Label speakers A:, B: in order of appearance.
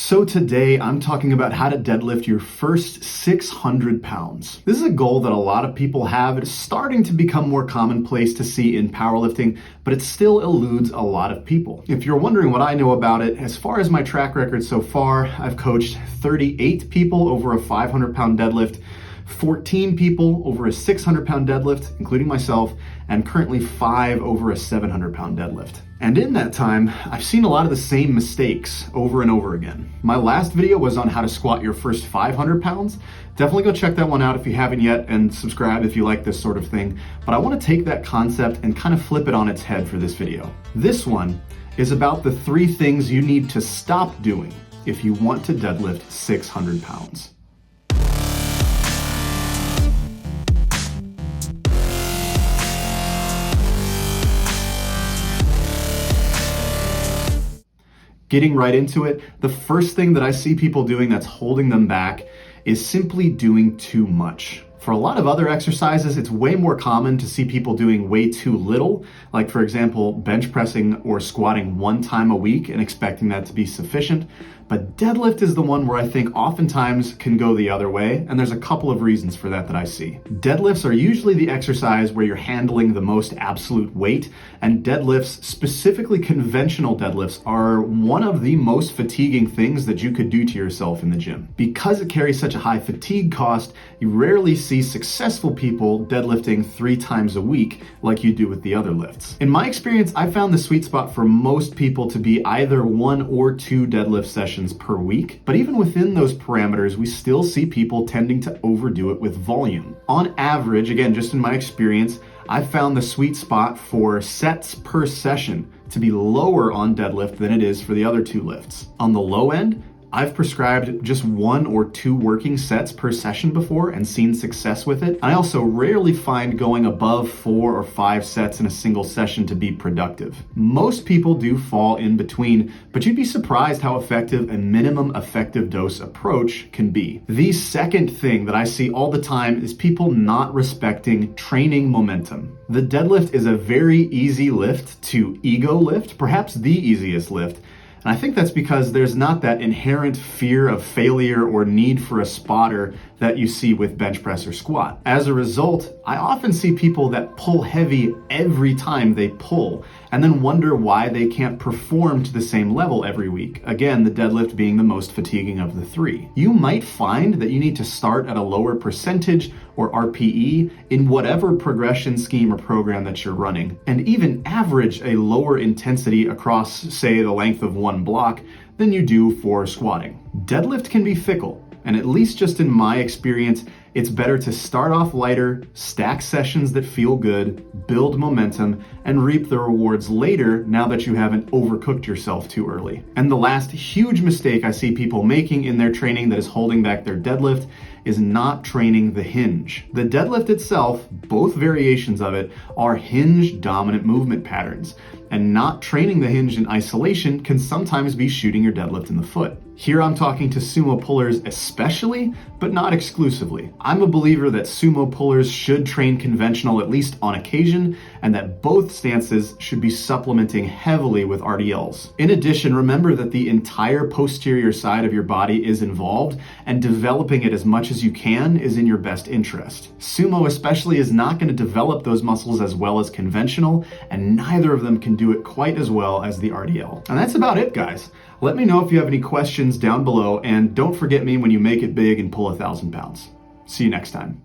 A: So today I'm talking about how to deadlift your first 600 pounds. This is a goal that a lot of people have. It's starting to become more commonplace to see in powerlifting, but it still eludes a lot of people. If you're wondering what I know about it, as far as my track record so far, I've coached 38 people over a 500 pound deadlift, 14 people over a 600 pound deadlift, including myself, and currently 5 over a 700 pound deadlift. And in that time, I've seen a lot of the same mistakes over and over again. My last video was on how to squat your first 500 pounds. Definitely go check that one out if you haven't yet, and subscribe if you like this sort of thing. But I want to take that concept and kind of flip it on its head for this video. This one is about the 3 things you need to stop doing if you want to deadlift 600 pounds. Getting right into it, the first thing that I see people doing that's holding them back is simply doing too much. For a lot of other exercises, it's way more common to see people doing way too little, like for example, bench pressing or squatting 1 time a week and expecting that to be sufficient. But deadlift is the one where I think oftentimes can go the other way, and there's a couple of reasons for that I see. Deadlifts are usually the exercise where you're handling the most absolute weight, and deadlifts, specifically conventional deadlifts, are one of the most fatiguing things that you could do to yourself in the gym. Because it carries such a high fatigue cost, you rarely see successful people deadlifting 3 times a week like you do with the other lifts. In my experience, I found the sweet spot for most people to be either 1 or 2 deadlift sessions per week, but even within those parameters, we still see people tending to overdo it with volume. On average, again, just in my experience, I found the sweet spot for sets per session to be lower on deadlift than it is for the other 2 lifts. On the low end, I've prescribed just 1 or 2 working sets per session before and seen success with it. I also rarely find going above 4 or 5 sets in a single session to be productive. Most people do fall in between, but you'd be surprised how effective a minimum effective dose approach can be. The second thing that I see all the time is people not respecting training momentum. The deadlift is a very easy lift to ego lift, perhaps the easiest lift. And I think that's because there's not that inherent fear of failure or need for a spotter that you see with bench press or squat. As a result, I often see people that pull heavy every time they pull and then wonder why they can't perform to the same level every week. Again, the deadlift being the most fatiguing of the 3. You might find that you need to start at a lower percentage or RPE in whatever progression scheme or program that you're running, and even average a lower intensity across, say, the length of 1 block than you do for squatting. Deadlift can be fickle, and at least just in my experience, it's better to start off lighter, stack sessions that feel good, build momentum, and reap the rewards later now that you haven't overcooked yourself too early. And the last huge mistake I see people making in their training that is holding back their deadlift is not training the hinge. The deadlift itself, both variations of it, are hinge dominant movement patterns, and not training the hinge in isolation can sometimes be shooting your deadlift in the foot. Here I'm talking to sumo pullers especially, but not exclusively. I'm a believer that sumo pullers should train conventional at least on occasion, and that both stances should be supplementing heavily with RDLs. In addition, remember that the entire posterior side of your body is involved, and developing it as much as you can is in your best interest. Sumo especially is not going to develop those muscles as well as conventional, and neither of them can do it quite as well as the RDL. And that's about it, guys. Let me know if you have any questions down below, and don't forget me when you make it big and pull 1,000 pounds. See you next time.